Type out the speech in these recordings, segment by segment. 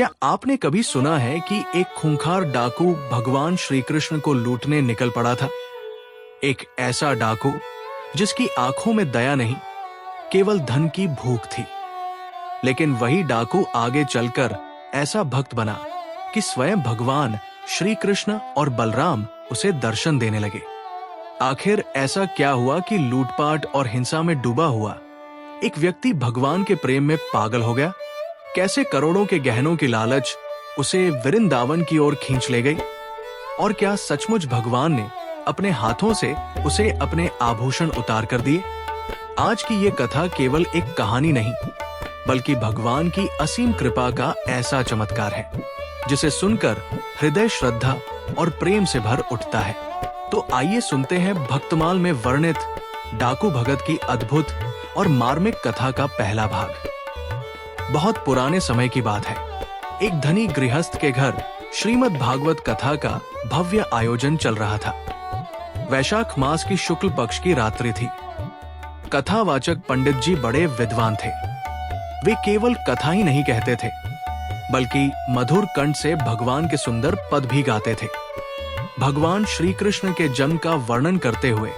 क्या आपने कभी सुना है कि एक खूंखार डाकू भगवान श्री कृष्ण को लूटने निकल पड़ा था? एक ऐसा डाकू जिसकी आंखों में दया नहीं, केवल धन की भूख थी। लेकिन वही डाकू आगे चलकर ऐसा भक्त बना कि स्वयं भगवान श्री कृष्ण और बलराम उसे दर्शन देने लगे। आखिर ऐसा क्या हुआ कि लूटपाट और हिंसा में डूबा हुआ एक व्यक्ति भगवान के प्रेम में पागल हो गया? कैसे करोड़ों के गहनों की लालच उसे वृंदावन की ओर खींच ले गई? और क्या सचमुच भगवान ने अपने हाथों से उसे अपने आभूषण उतार कर दिए? आज की ये कथा केवल एक कहानी नहीं, बल्कि भगवान की असीम कृपा का ऐसा चमत्कार है जिसे सुनकर हृदय श्रद्धा और प्रेम से भर उठता है। तो आइए सुनते हैं भक्तमाल में वर्णित डाकू भगत की अद्भुत और मार्मिक कथा का पहला भाग। बहुत पुराने समय की बात है। एक धनी गृहस्थ के घर श्रीमद् भागवत कथा का भव्य आयोजन चल रहा था। वैशाख मास की शुक्ल पक्ष की रात्रि थी। कथावाचक पंडित जी बड़े विद्वान थे। वे केवल कथा ही नहीं कहते थे, बल्कि मधुर कंठ से भगवान के सुंदर पद भी गाते थे। भगवान श्री कृष्ण के जन्म का वर्णन करते हुए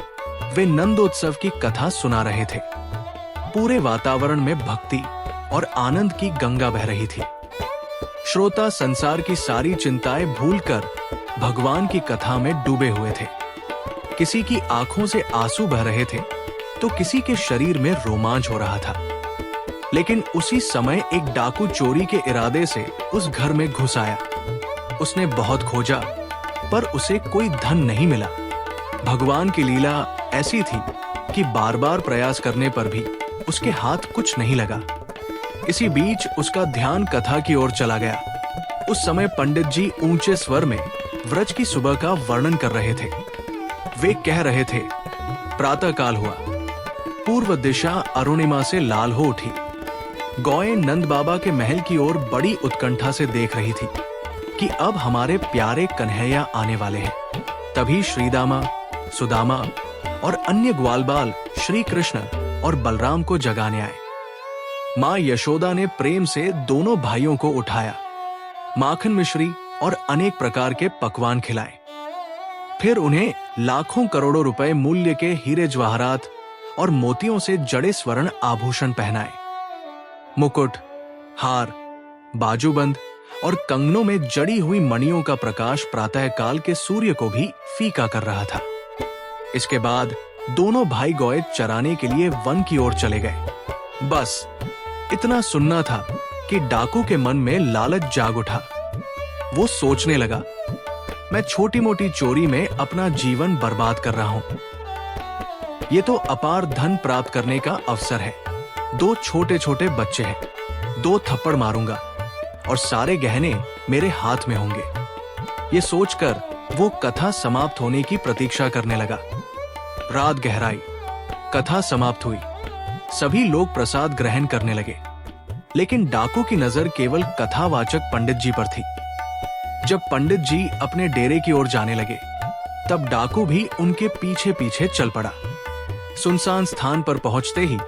वे नंदोत्सव की कथा सुना रहे थे। पूरे वातावरण में भक्ति और आनंद की गंगा बह रही थी। श्रोता संसार की सारी चिंताएं भूलकर भगवान की कथा में डूबे हुए थे। किसी की आंखों से आंसू बह रहे थे, तो किसी के शरीर में रोमांच हो रहा था। लेकिन उसी समय एक डाकू चोरी के इरादे से उस घर में घुस आया। उसने बहुत खोजा, पर उसे कोई धन नहीं मिला। भगवान की लीला ऐसी थी कि बार बार प्रयास करने पर भी उसके हाथ कुछ नहीं लगा। इसी बीच उसका ध्यान कथा की ओर चला गया। उस समय पंडित जी ऊंचे स्वर में व्रज की सुबह का वर्णन कर रहे थे। वे कह रहे थे, प्रातः काल हुआ, पूर्व दिशा अरुणिमा से लाल हो उठी। गौएं नंद बाबा के महल की ओर बड़ी उत्कंठा से देख रही थी कि अब हमारे प्यारे कन्हैया आने वाले हैं। तभी श्रीदामा, सुदामा और अन्य ग्वालबाल श्री कृष्ण और बलराम को जगाने आए। मां यशोदा ने प्रेम से दोनों भाइयों को उठाया, माखन मिश्री और अनेक प्रकार के पकवान खिलाए। फिर उन्हें लाखों करोड़ों रुपए मूल्य के हीरे जवाहरात और मोतियों से जड़े स्वर्ण आभूषण पहनाए। मुकुट, हार, बाजूबंद और कंगनों में जड़ी हुई मणियों का प्रकाश प्रातः काल के सूर्य को भी फीका कर रहा था। इसके बाद दोनों भाई गौए चराने के लिए वन की ओर चले गए। बस इतना सुनना था कि डाकू के मन में लालच जाग उठा। वो सोचने लगा, मैं छोटी मोटी चोरी में अपना जीवन बर्बाद कर रहा हूं। ये तो अपार धन प्राप्त करने का अवसर है। दो छोटे छोटे बच्चे हैं, 2 थप्पड़ मारूंगा और सारे गहने मेरे हाथ में होंगे। ये सोचकर वो कथा समाप्त होने की प्रतीक्षा करने लगा। रात गहराई, कथा समाप्त हुई। सभी लोग प्रसाद ग्रहण करने लगे, लेकिन डाकू की नजर केवल कथावाचक पंडित जी पर थी। जब पंडित जी अपने डेरे की ओर जाने लगे, तब डाकू भी उनके पीछे पीछे चल पड़ा। सुनसान स्थान पर पहुंचते ही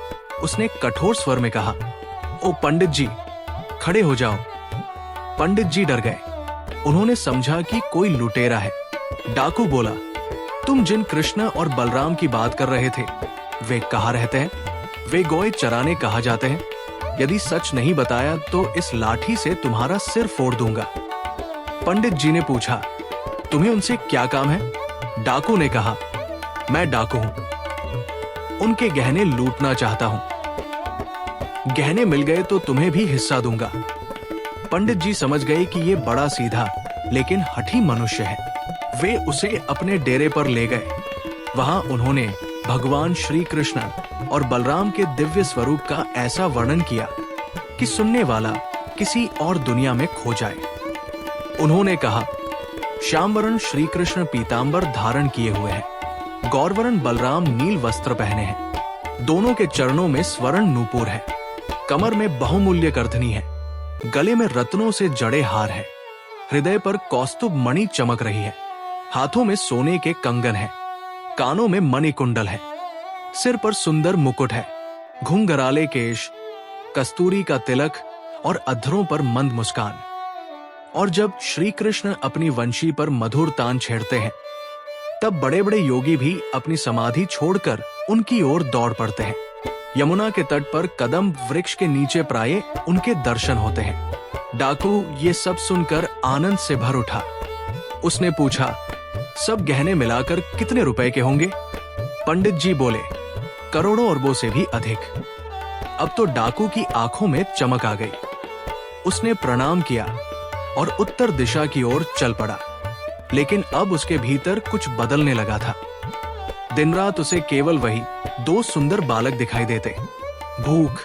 उसने कठोर स्वर में कहा, ओ पंडित जी, खड़े हो जाओ। पंडित जी डर गए। उन्होंने समझा कि कोई लुटेरा है। डाकू बोला, तुम जिन कृष्ण और बलराम की बात कर रहे थे, वे कहाँ रहते हैं? वे गौए चराने कहा जाते हैं। यदि सच नहीं बताया तो इस लाठी से तुम्हारा सिर फोड़ दूंगा। पंडित जी ने पूछा, तुम्हें उनसे क्या काम है? डाकू ने कहा, मैं डाकू हूं, उनके गहने लूटना चाहता हूं। गहने मिल गए तो तुम्हें भी हिस्सा दूंगा। पंडित जी समझ गए कि ये बड़ा सीधा लेकिन हठी मनुष्य है। वे उसे अपने डेरे पर ले गए। वहां उन्होंने भगवान श्री कृष्ण और बलराम के दिव्य स्वरूप का ऐसा वर्णन किया कि सुनने वाला किसी और दुनिया में खो जाए। उन्होंने कहा, श्यामवरण श्री कृष्ण पीतांबर धारण किए हुए हैं, गौरवरण बलराम नील वस्त्र पहने हैं। दोनों के चरणों में स्वर्ण नूपुर है, कमर में बहुमूल्य करधनी है, गले में रत्नों से जड़े हार है, हृदय पर कौस्तुभ मणि चमक रही है, हाथों में सोने के कंगन है, कानों में मणिकुंडल है, सिर पर सुंदर मुकुट है, घुंघराले केश, कस्तूरी का तिलक और अधरों पर मंद मुस्कान। और जब श्री कृष्ण अपनी वंशी पर मधुर तान छेड़ते हैं, तब बड़े बड़े योगी भी अपनी समाधि छोड़कर उनकी ओर दौड़ पड़ते हैं। यमुना के तट पर कदम्ब वृक्ष के नीचे प्राय उनके दर्शन होते हैं। डाकू ये सब सुनकर आनंद से भर उठा। उसने पूछा, सब गहने मिलाकर कितने रुपए के होंगे? पंडित जी बोले, करोड़ों अरबों से भी अधिक। अब तो डाकू की आंखों में चमक आ गई। उसने प्रणाम किया और उत्तर दिशा की ओर चल पड़ा। लेकिन अब उसके भीतर कुछ बदलने लगा था। दिन रात उसे केवल वही 2 सुंदर बालक दिखाई देते। भूख,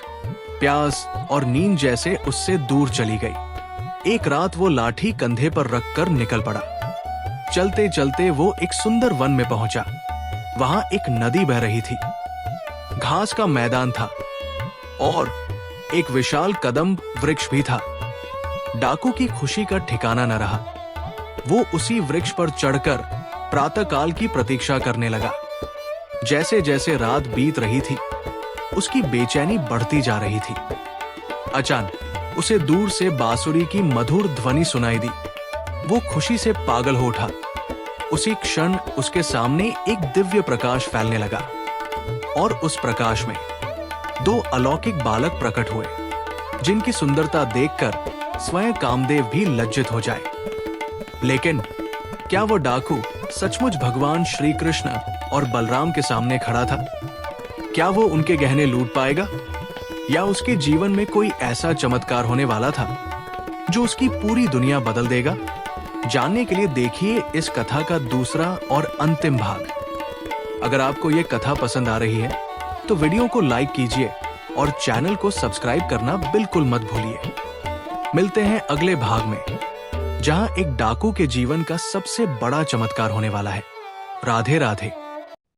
प्यास और नींद जैसे उससे दूर चली गई। एक रात वो लाठी कंधे पर रखकर निकल पड़ा। चलते चलते वो एक सुंदर वन में पहुंचा। वहां एक नदी बह रही थी, घास का मैदान था और एक विशाल कदम्ब वृक्ष भी था। डाकू की खुशी का ठिकाना न रहा। वो उसी वृक्ष पर चढ़कर प्रातःकाल की प्रतीक्षा करने लगा। जैसे जैसे रात बीत रही थी, उसकी बेचैनी बढ़ती जा रही थी। अचानक उसे दूर से बांसुरी की मधुर ध्वनि सुनाई दी। वो खुशी से पागल हो उठा। उसी क्षण उसके सामने एक दिव्य प्रकाश फैलने लगा और उस प्रकाश में 2 अलौकिक बालक प्रकट हुए, जिनकी सुंदरता देखकर स्वयं कामदेव भी लज्जित हो जाए। लेकिन क्या वो डाकू सचमुच भगवान श्री कृष्ण और बलराम के सामने खड़ा था? क्या वो उनके गहने लूट पाएगा, या उसके जीवन में कोई ऐसा चमत्कार होने वाला था जो उसकी पूरी दुनिया बदल देगा? जानने के लिए देखिए इस कथा का दूसरा और अंतिम भाग। अगर आपको ये कथा पसंद आ रही है तो वीडियो को लाइक कीजिए और चैनल को सब्सक्राइब करना बिल्कुल मत भूलिए। मिलते हैं अगले भाग में, जहां एक डाकू के जीवन का सबसे बड़ा चमत्कार होने वाला है। राधे राधे।